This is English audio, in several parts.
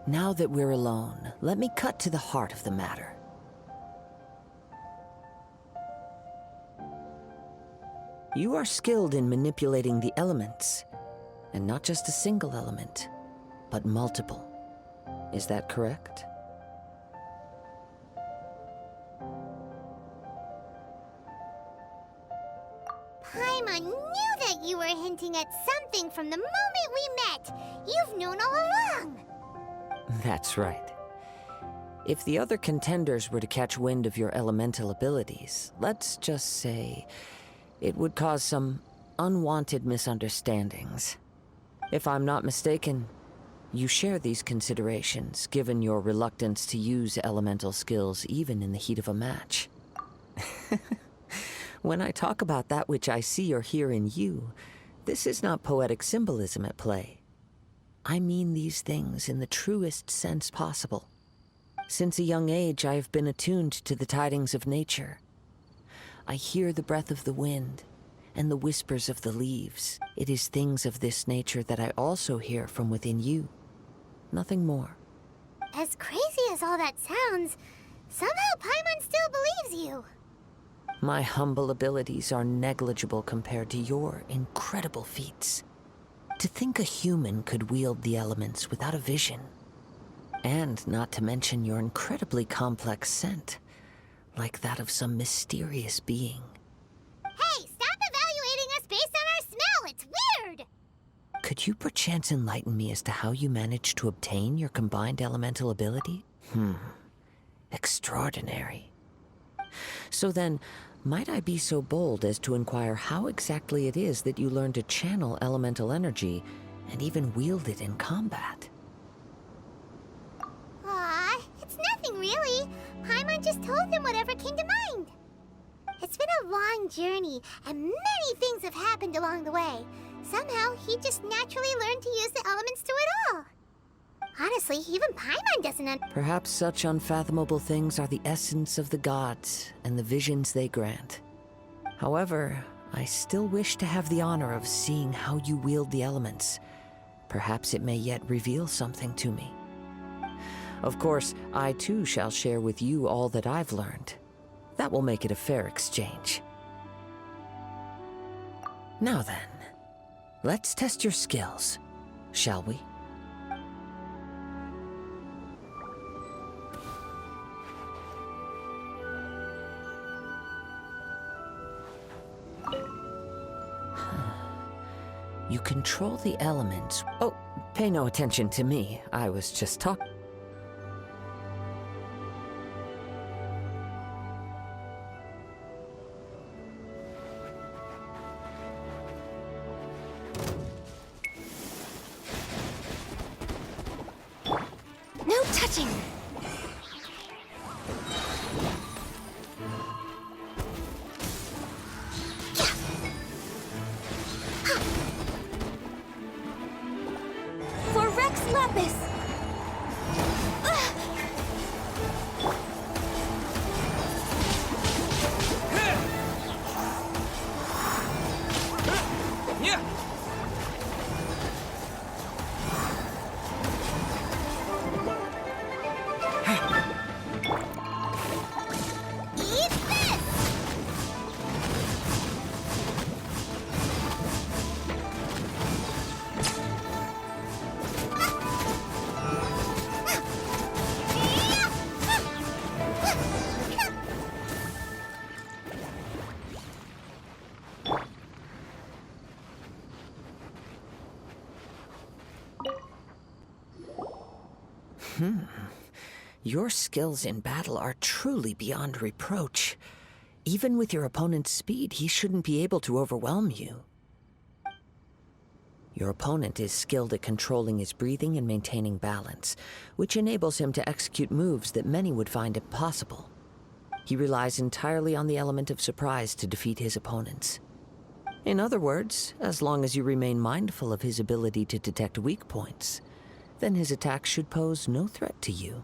Now that we're alone, let me cut to the heart of the matter. You are skilled in manipulating the elements, and not just a single element, but multiple. Is that correct? Paimon knew that you were hinting at something from the moment we met. You've known all along. That's right. If the other contenders were to catch wind of your elemental abilities, let's just say it would cause some unwanted misunderstandings. If I'm not mistaken, you share these considerations, given your reluctance to use elemental skills even in the heat of a match. When I talk about that which I see or hear in you, this is not poetic symbolism at play. I mean these things in the truest sense possible. Since a young age, I have been attuned to the tidings of nature. I hear the breath of the wind and the whispers of the leaves. It is things of this nature that I also hear from within you. Nothing more. As crazy as all that sounds, somehow Paimon still believes you. My humble abilities are negligible compared to your incredible feats. To think a human could wield the elements without a vision. And not to mention your incredibly complex scent, like that of some mysterious being. Hey, stop evaluating us based on our smell! It's weird! Could you perchance enlighten me as to how you managed to obtain your combined elemental ability? Extraordinary. So then, might I be so bold as to inquire how exactly it is that you learned to channel elemental energy and even wield it in combat? Aw, it's nothing really. Paimon just told him whatever came to mind. It's been a long journey, and many things have happened along the way. Somehow, he just naturally learned to use the elements through it all. Honestly, even Paimon doesn't Perhaps such unfathomable things are the essence of the gods and the visions they grant. However, I still wish to have the honor of seeing how you wield the elements. Perhaps it may yet reveal something to me. Of course, I too shall share with you all that I've learned. That will make it a fair exchange. Now then, let's test your skills, shall we? You control the elements. Oh, pay no attention to me. I was just talking. No touching! For Rex Lapis! Eat this! Your skills in battle are truly beyond reproach. Even with your opponent's speed, he shouldn't be able to overwhelm you. Your opponent is skilled at controlling his breathing and maintaining balance, which enables him to execute moves that many would find impossible. He relies entirely on the element of surprise to defeat his opponents. In other words, as long as you remain mindful of his ability to detect weak points, then his attacks should pose no threat to you.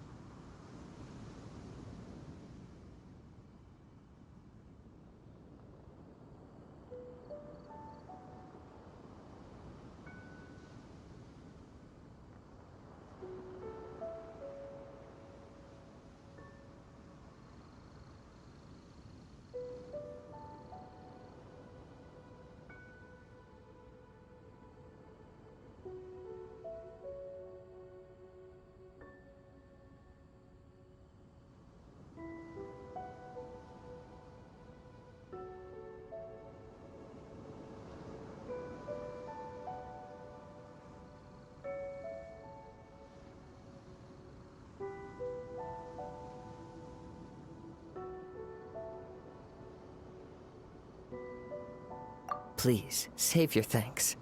please, save your thanks.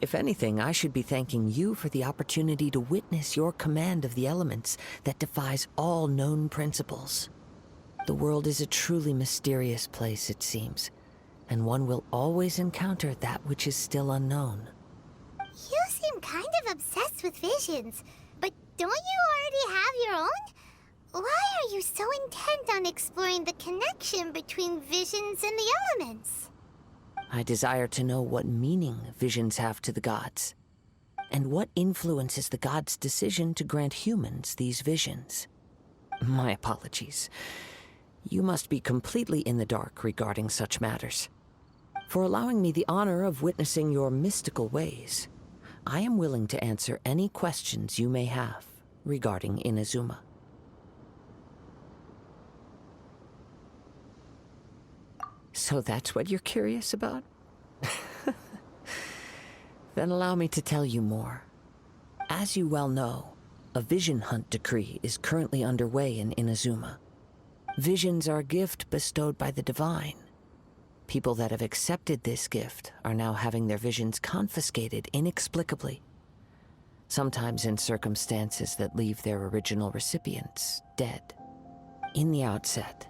If anything, I should be thanking you for the opportunity to witness your command of the elements that defies all known principles. The world is a truly mysterious place, it seems, and one will always encounter that which is still unknown. You seem kind of obsessed with visions, but don't you already have your own? Why are you so intent on exploring the connection between visions and the elements? I desire to know what meaning visions have to the gods, and what influences the gods' decision to grant humans these visions. My apologies. You must be completely in the dark regarding such matters. For allowing me the honor of witnessing your mystical ways, I am willing to answer any questions you may have regarding Inazuma. So that's what you're curious about? Then allow me to tell you more. As you well know, a vision hunt decree is currently underway in Inazuma. Visions are a gift bestowed by the divine. People that have accepted this gift are now having their visions confiscated inexplicably, sometimes in circumstances that leave their original recipients dead. In the outset,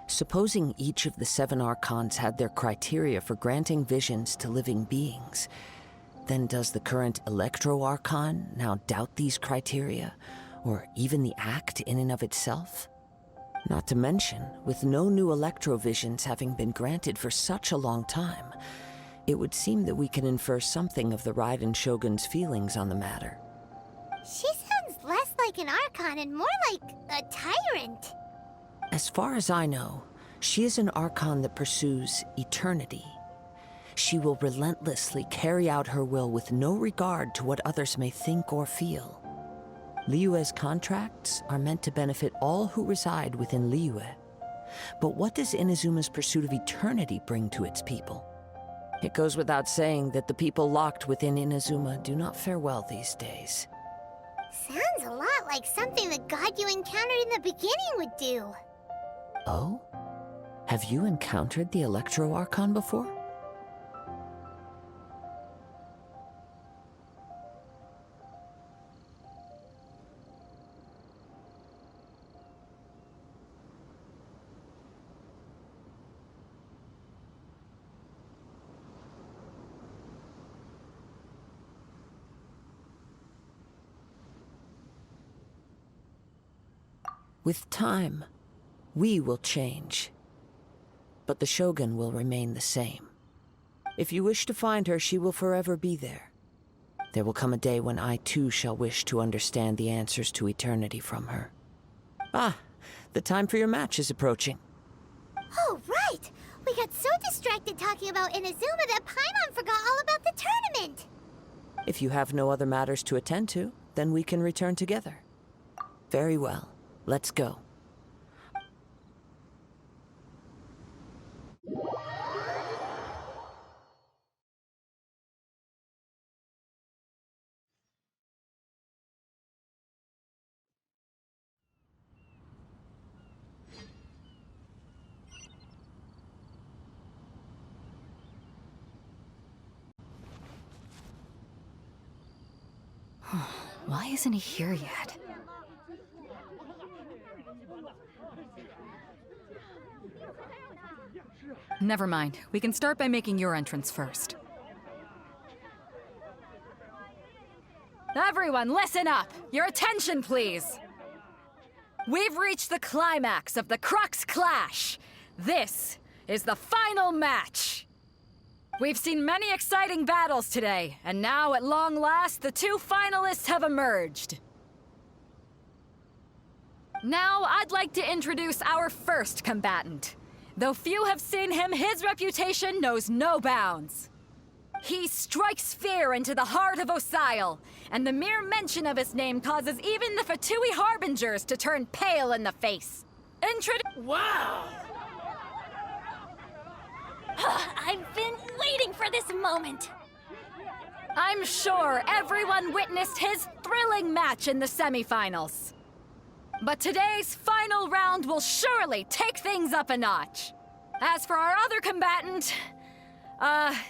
supposing each of the 7 archons had their criteria for granting visions to living beings, then does the current Electro-Archon now doubt these criteria, or even the act in and of itself? Not to mention, with no new Electro-Visions having been granted for such a long time, it would seem that we can infer something of the Raiden Shogun's feelings on the matter. She sounds less like an Archon and more like a tyrant. As far as I know, she is an Archon that pursues eternity. She will relentlessly carry out her will with no regard to what others may think or feel. Liyue's contracts are meant to benefit all who reside within Liyue. But what does Inazuma's pursuit of eternity bring to its people? It goes without saying that the people locked within Inazuma do not fare well these days. Sounds a lot like something the god you encountered in the beginning would do. Oh? Have you encountered the Electro-Archon before? With time, we will change, but the Shogun will remain the same. If you wish to find her, she will forever be there. There will come a day when I too shall wish to understand the answers to eternity from her. Ah, the time for your match is approaching. Oh, right! We got so distracted talking about Inazuma that Paimon forgot all about the tournament! If you have no other matters to attend to, then we can return together. Very well. Let's go. Why isn't he here yet? Never mind. We can start by making your entrance first. Everyone, listen up! Your attention, please! We've reached the climax of the Crux Clash! This is the final match! We've seen many exciting battles today, and now, at long last, the 2 finalists have emerged. Now, I'd like to introduce our first combatant. Though few have seen him, his reputation knows no bounds. He strikes fear into the heart of Osile, and the mere mention of his name causes even the Fatui Harbingers to turn pale in the face. Wow! I've been waiting for this moment! I'm sure everyone witnessed his thrilling match in the semifinals. But today's final round will surely take things up a notch. As for our other combatant,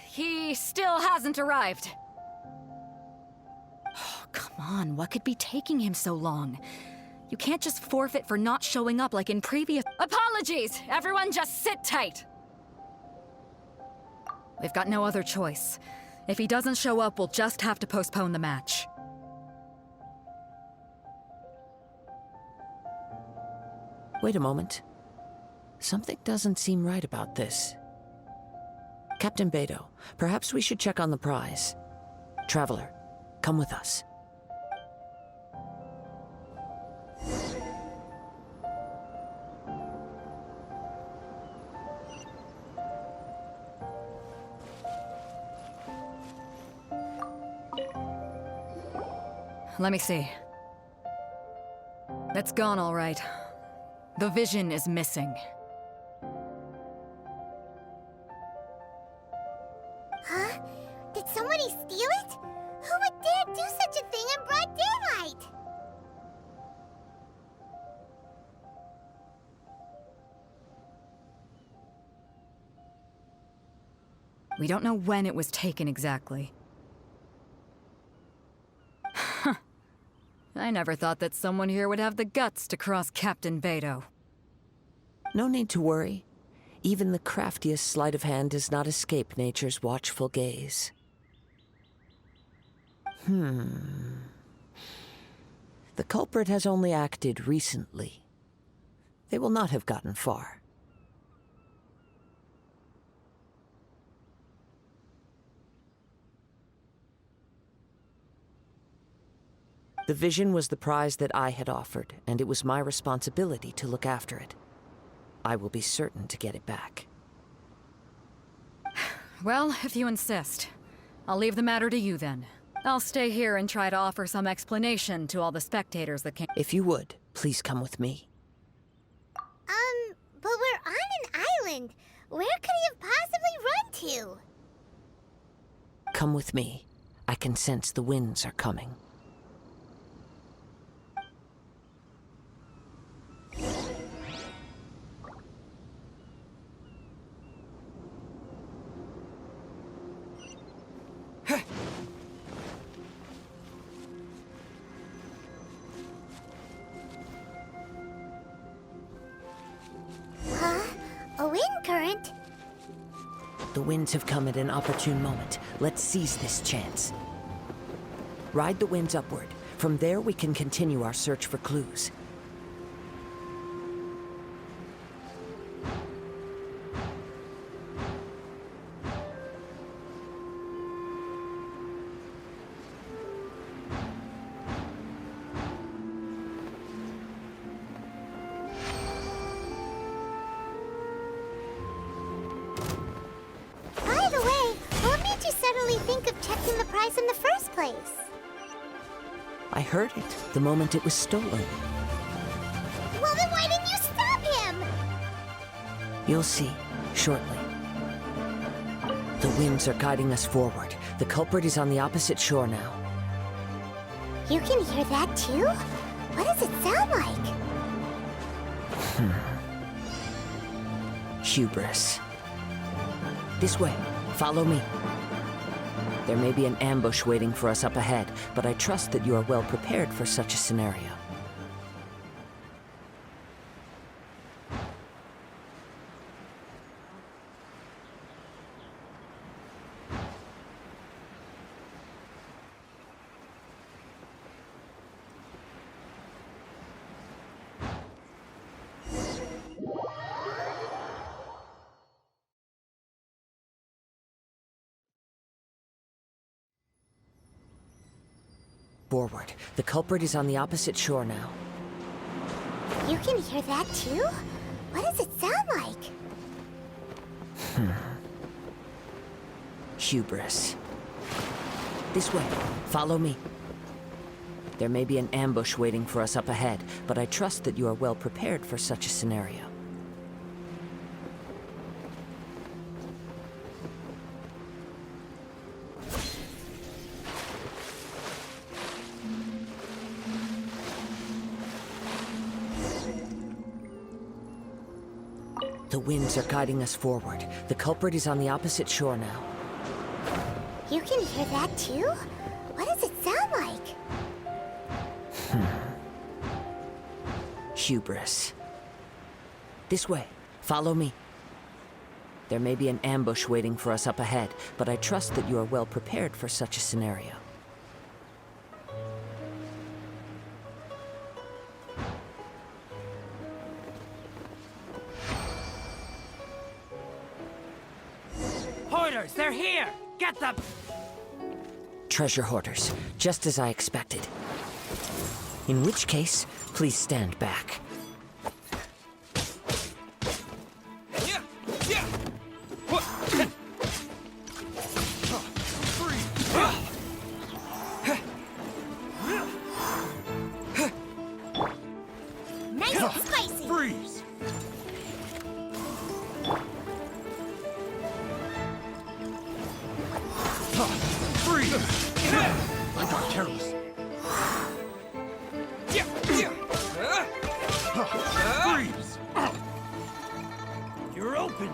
He still hasn't arrived. Oh, come on, what could be taking him so long? You can't just forfeit for not showing up like in previous— Apologies! Everyone just sit tight! We've got no other choice. If he doesn't show up, we'll just have to postpone the match. Wait a moment. Something doesn't seem right about this. Captain Beto, perhaps we should check on the prize. Traveler, come with us. Let me see. It's gone all right. The vision is missing. Huh? Did somebody steal it? Who would dare do such a thing in broad daylight? We don't know when it was taken exactly. I never thought that someone here would have the guts to cross Captain Beto. No need to worry. Even the craftiest sleight of hand does not escape nature's watchful gaze. The culprit has only acted recently. They will not have gotten far. The vision was the prize that I had offered, and it was my responsibility to look after it. I will be certain to get it back. Well, if you insist. I'll leave the matter to you then. I'll stay here and try to offer some explanation to all the spectators that came. If you would, please come with me. But we're on an island. Where could he have possibly run to? Come with me. I can sense the winds are coming. Huh? A wind current? The winds have come at an opportune moment. Let's seize this chance. Ride the winds upward. From there, we can continue our search for clues. By the way, what made you suddenly think of checking the prize in the first place? I heard it the moment it was stolen. Well, then why didn't you stop him? You'll see, shortly. The winds are guiding us forward. The culprit is on the opposite shore now. You can hear that too? What does it sound like? Hubris. This way. Follow me. There may be an ambush waiting for us up ahead, but I trust that you are well prepared for such a scenario. Forward. The culprit is on the opposite shore now. You can hear that too? What does it sound like? Hubris. This way. Follow me. There may be an ambush waiting for us up ahead, but I trust that you are well prepared for such a scenario. The winds are guiding us forward. The culprit is on the opposite shore now. You can hear that too? What does it sound like? Hubris. This way. Follow me. There may be an ambush waiting for us up ahead, but I trust that you are well prepared for such a scenario. Hoarders, they're here! Get them! Treasure hoarders, just as I expected. In which case, please stand back. Nice and spicy! Freeze! Freeze! I got careless. Freeze! You're open!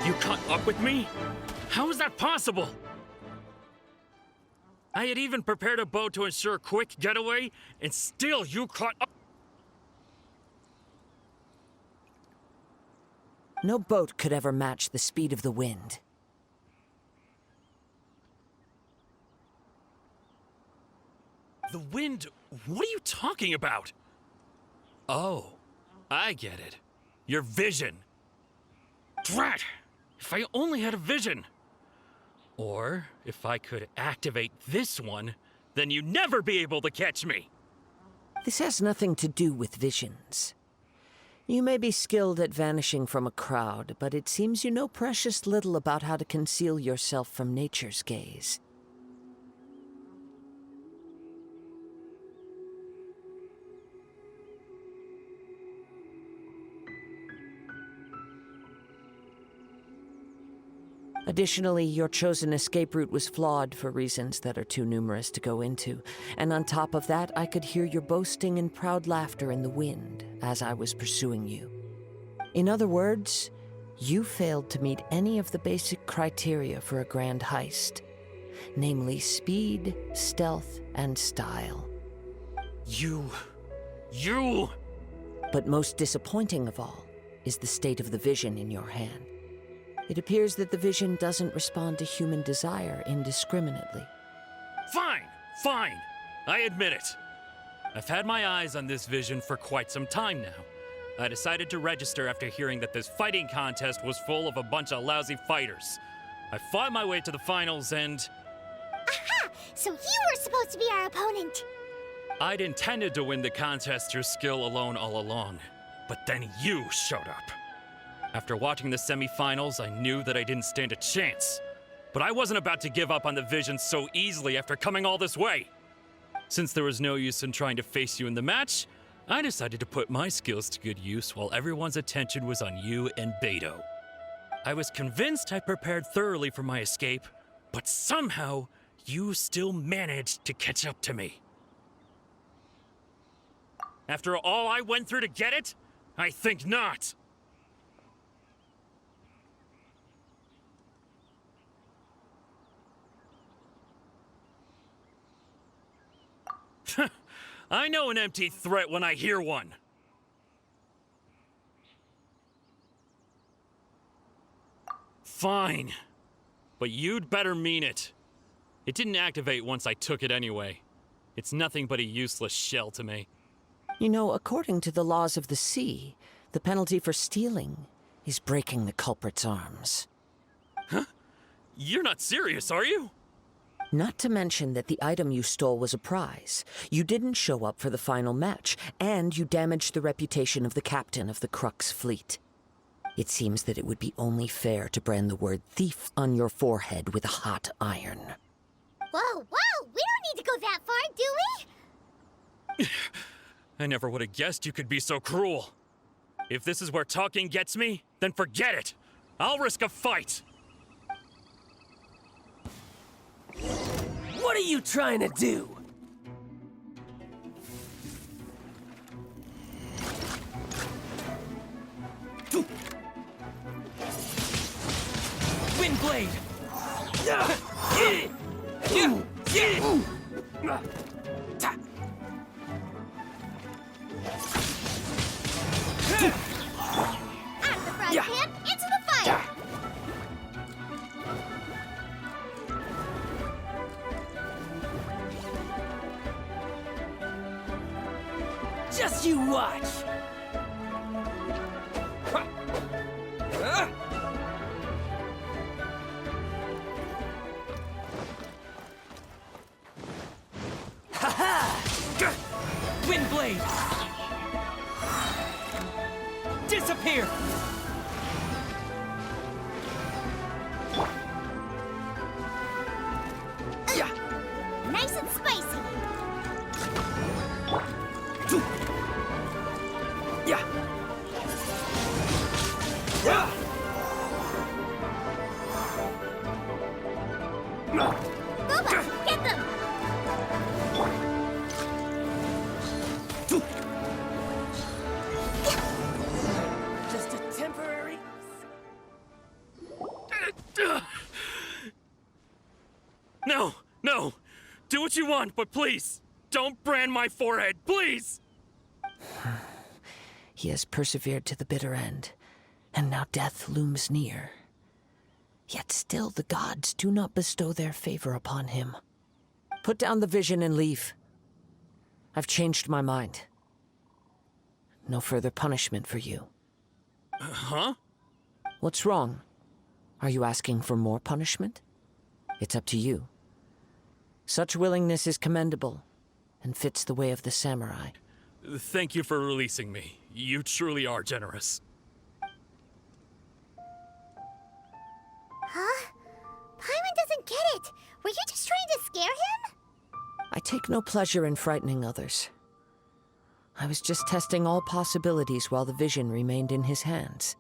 You caught up with me? How is that possible? I had even prepared a boat to ensure a quick getaway, and still you caught up. No boat could ever match the speed of the wind. The wind? What are you talking about? Oh, I get it. Your vision. Drat! If I only had a vision. Or, if I could activate this one, then you'd never be able to catch me. This has nothing to do with visions. You may be skilled at vanishing from a crowd, but it seems you know precious little about how to conceal yourself from nature's gaze. Additionally, your chosen escape route was flawed for reasons that are too numerous to go into. And on top of that, I could hear your boasting and proud laughter in the wind as I was pursuing you. In other words, you failed to meet any of the basic criteria for a grand heist, namely speed, stealth, and style. You... But most disappointing of all is the state of the vision in your hand. It appears that the vision doesn't respond to human desire indiscriminately. Fine. I admit it. I've had my eyes on this vision for quite some time now. I decided to register after hearing that this fighting contest was full of a bunch of lousy fighters. I fought my way to the finals and... Aha! So you were supposed to be our opponent! I'd intended to win the contest through skill alone all along. But then you showed up. After watching the semifinals, I knew that I didn't stand a chance. But I wasn't about to give up on the vision so easily after coming all this way. Since there was no use in trying to face you in the match, I decided to put my skills to good use while everyone's attention was on you and Beto. I was convinced I prepared thoroughly for my escape, but somehow you still managed to catch up to me. After all I went through to get it? I think not. I know an empty threat when I hear one. Fine. But you'd better mean it. It didn't activate once I took it anyway. It's nothing but a useless shell to me. You know, according to the laws of the sea, the penalty for stealing is breaking the culprit's arms. You're not serious, are you? Not to mention that the item you stole was a prize. You didn't show up for the final match, and you damaged the reputation of the captain of the Crux fleet. It seems that it would be only fair to brand the word thief on your forehead with a hot iron. Whoa, whoa! We don't need to go that far, do we? I never would have guessed you could be so cruel. If this is where talking gets me, then forget it. I'll risk a fight. What are you trying to do? Wind blade! Out the front camp, into the fire! Just you watch! Ha-ha! Wind blade! Disappear! Nice and spicy! Yeah! Yeah! Boba, get them! Just a temporary... No, no. Do what you want, but please, don't brand my forehead, please! He has persevered to the bitter end, and now death looms near. Yet still the gods do not bestow their favor upon him. Put down the vision and leave. I've changed my mind. No further punishment for you. Huh? What's wrong? Are you asking for more punishment? It's up to you. Such willingness is commendable, and fits the way of the samurai. Thank you for releasing me. You truly are generous. Huh? Paimon doesn't get it! Were you just trying to scare him? I take no pleasure in frightening others. I was just testing all possibilities while the vision remained in his hands.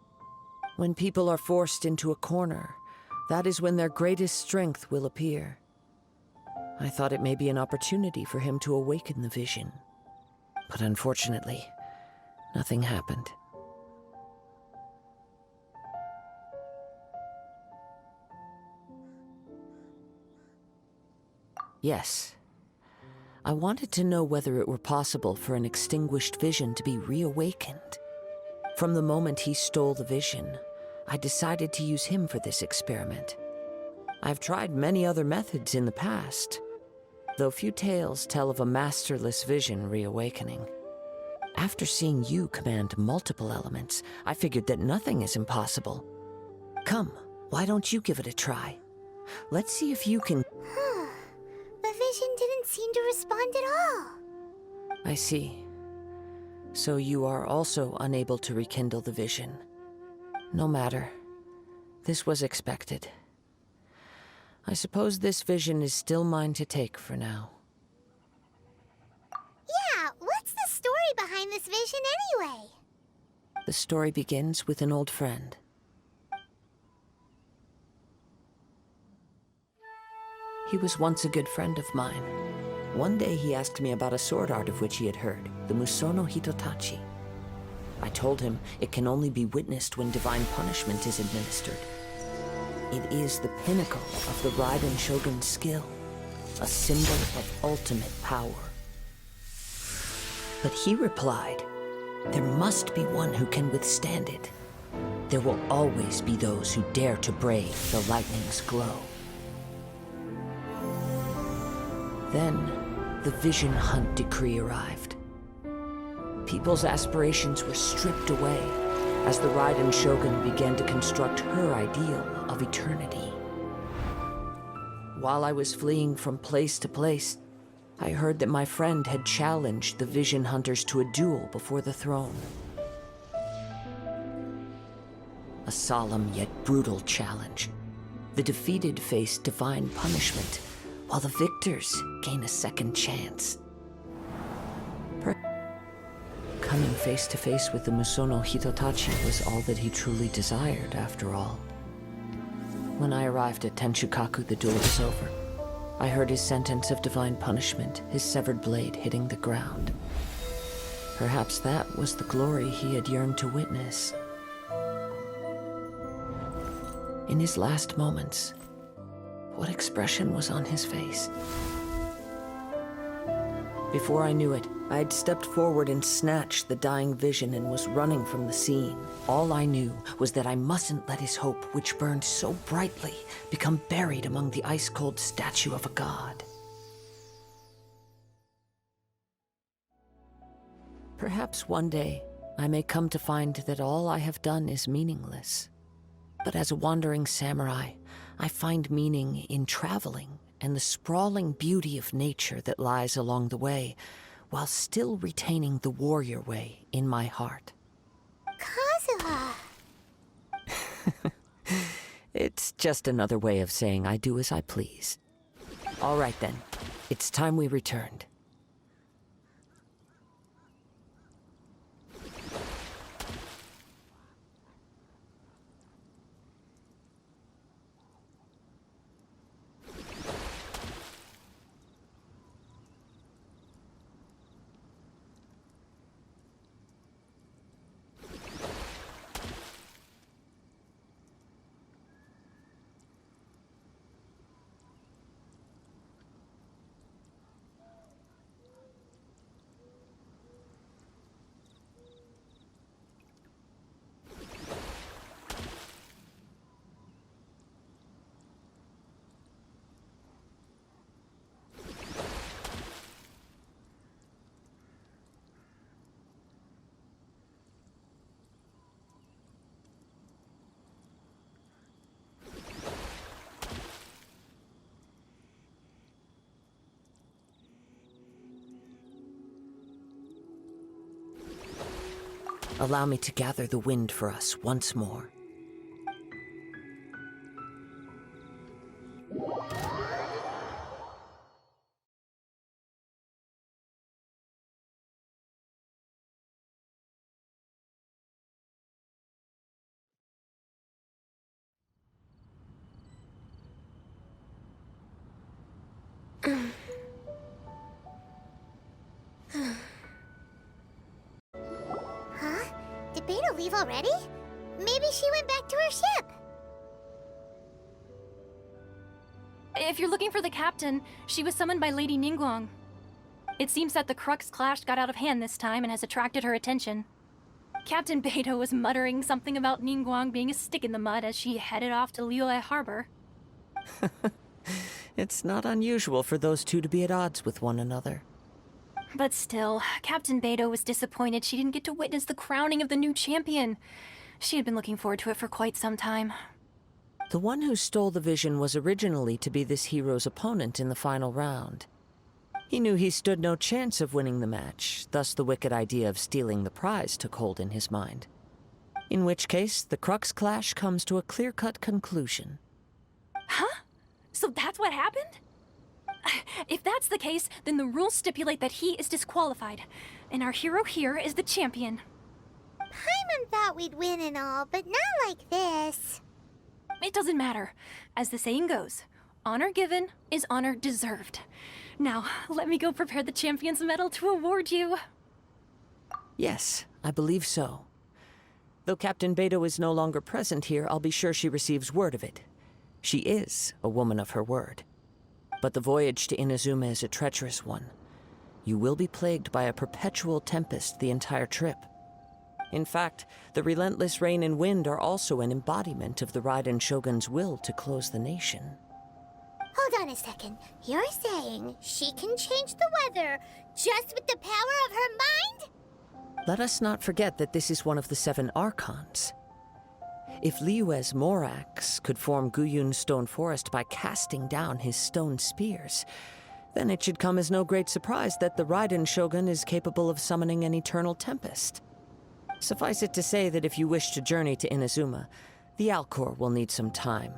When people are forced into a corner, that is when their greatest strength will appear. I thought it may be an opportunity for him to awaken the vision. But unfortunately, nothing happened. Yes. I wanted to know whether it were possible for an extinguished vision to be reawakened. From the moment he stole the vision, I decided to use him for this experiment. I've tried many other methods in the past, though few tales tell of a masterless vision reawakening. After seeing you command multiple elements, I figured that nothing is impossible. Come, why don't you give it a try? Let's see if you can... The vision didn't seem to respond at all. I see. So you are also unable to rekindle the vision. No matter. This was expected. I suppose this vision is still mine to take for now. Yeah, what's the story behind this vision anyway? The story begins with an old friend. He was once a good friend of mine. One day he asked me about a sword art of which he had heard, the Musono Hitotachi. I told him it can only be witnessed when divine punishment is administered. It is the pinnacle of the Raiden Shogun's skill, a symbol of ultimate power. But he replied, there must be one who can withstand it. There will always be those who dare to brave the lightning's glow. Then, the Vision Hunt decree arrived. People's aspirations were stripped away, as the Raiden Shogun began to construct her ideal of eternity. While I was fleeing from place to place, I heard that my friend had challenged the Vision Hunters to a duel before the throne. A solemn yet brutal challenge. The defeated face divine punishment, while the victors gain a second chance. Coming face to face with the Musono Hitotachi was all that he truly desired, after all. When I arrived at Tenshukaku, the duel was over. I heard his sentence of divine punishment, his severed blade hitting the ground. Perhaps that was the glory he had yearned to witness. In his last moments, what expression was on his face? Before I knew it, I had stepped forward and snatched the dying vision and was running from the scene. All I knew was that I mustn't let his hope, which burned so brightly, become buried among the ice-cold statue of a god. Perhaps one day, I may come to find that all I have done is meaningless. But as a wandering samurai, I find meaning in traveling and the sprawling beauty of nature that lies along the way, while still retaining the warrior way in my heart. Kazuha! It's just another way of saying I do as I please. All right then, it's time we returned. Allow me to gather the wind for us once more. Huh? Did Beta leave already? Maybe she went back to her ship. If you're looking for the captain, she was summoned by Lady Ningguang. It seems that the Crux clash got out of hand this time and has attracted her attention. Captain Beto was muttering something about Ningguang being a stick in the mud as she headed off to Liyue Harbor. It's not unusual for those two to be at odds with one another. But still, Captain Beto was disappointed she didn't get to witness the crowning of the new champion. She had been looking forward to it for quite some time. The one who stole the vision was originally to be this hero's opponent in the final round. He knew he stood no chance of winning the match, thus the wicked idea of stealing the prize took hold in his mind. In which case, the Crux clash comes to a clear-cut conclusion. Huh? So that's what happened? If that's the case, then the rules stipulate that he is disqualified, and our hero here is the champion. Paimon thought we'd win and all, but not like this. It doesn't matter. As the saying goes, honor given is honor deserved. Now, let me go prepare the champion's medal to award you. Yes, I believe so. Though Captain Beto is no longer present here, I'll be sure she receives word of it. She is a woman of her word. But the voyage to Inazuma is a treacherous one. You will be plagued by a perpetual tempest the entire trip. In fact, the relentless rain and wind are also an embodiment of the Raiden Shogun's will to close the nation. Hold on a second. You're saying she can change the weather just with the power of her mind? Let us not forget that this is one of the 7 Archons. If Liyue's Morax could form Guyun's stone forest by casting down his stone spears, then it should come as no great surprise that the Raiden Shogun is capable of summoning an eternal tempest. Suffice it to say that if you wish to journey to Inazuma, the Alcor will need some time.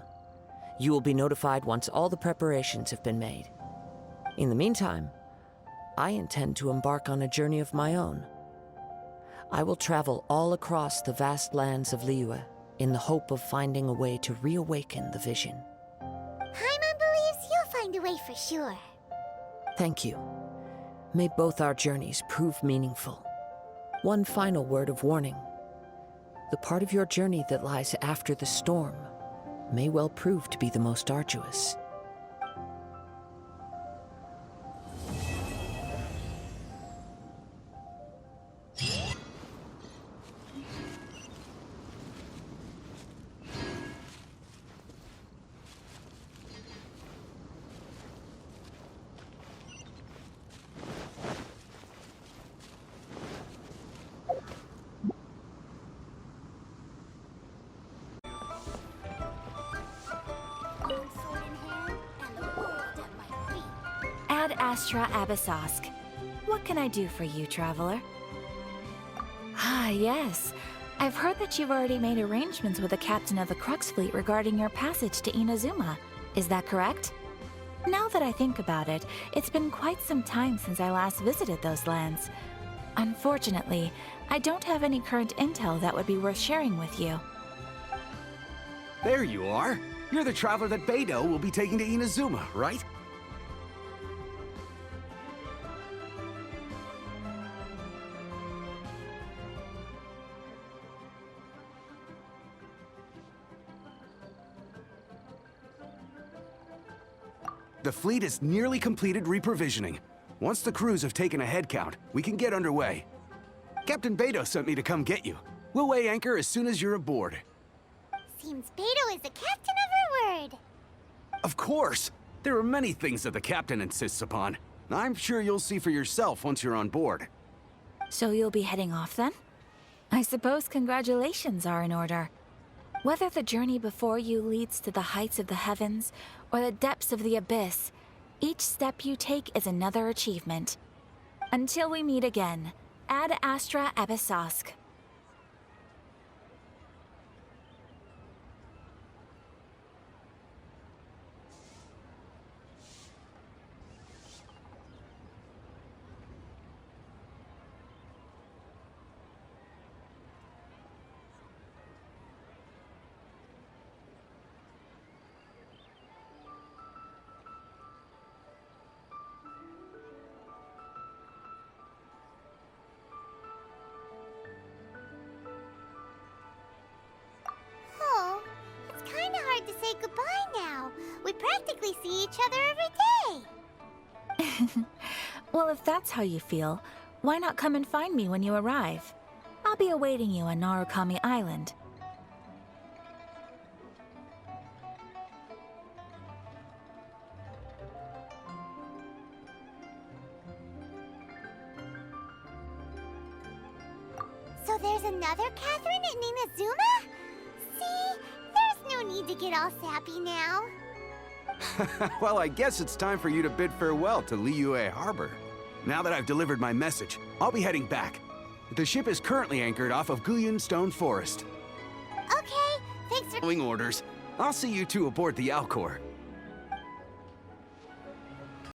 You will be notified once all the preparations have been made. In the meantime, I intend to embark on a journey of my own. I will travel all across the vast lands of Liyue in the hope of finding a way to reawaken the vision. Paimon believes you'll find a way for sure. Thank you. May both our journeys prove meaningful. One final word of warning. The part of your journey that lies after the storm may well prove to be the most arduous. Sword in hand and the world at my feet. Ad Astra Abyssosque. What can I do for you, traveler? Ah, yes. I've heard that you've already made arrangements with the captain of the Crux Fleet regarding your passage to Inazuma. Is that correct? Now that I think about it, it's been quite some time since I last visited those lands. Unfortunately, I don't have any current intel that would be worth sharing with you. There you are. You're the traveler that Beidou will be taking to Inazuma, right? The fleet has nearly completed reprovisioning. Once the crews have taken a head count, we can get underway. Captain Beidou sent me to come get you. We'll weigh anchor as soon as you're aboard. Seems Beidou is the captain of her word. Of course! There are many things that the captain insists upon. I'm sure you'll see for yourself once you're on board. So you'll be heading off then? I suppose congratulations are in order. Whether the journey before you leads to the heights of the heavens or the depths of the abyss, each step you take is another achievement. Until we meet again, Ad Astra Abyssosque. Oh, it's kind of hard to say goodbye now. We practically see each other every day. Well, if that's how you feel, why not come and find me when you arrive? I'll be awaiting you on Narukami Island. So there's another Catherine in Inazuma? See? There's no need to get all sappy now. Well, I guess it's time for you to bid farewell to Liyue Harbor. Now that I've delivered my message, I'll be heading back. The ship is currently anchored off of Guyun Stone Forest. Okay, thanks for... Following orders. I'll see you two aboard the Alcor.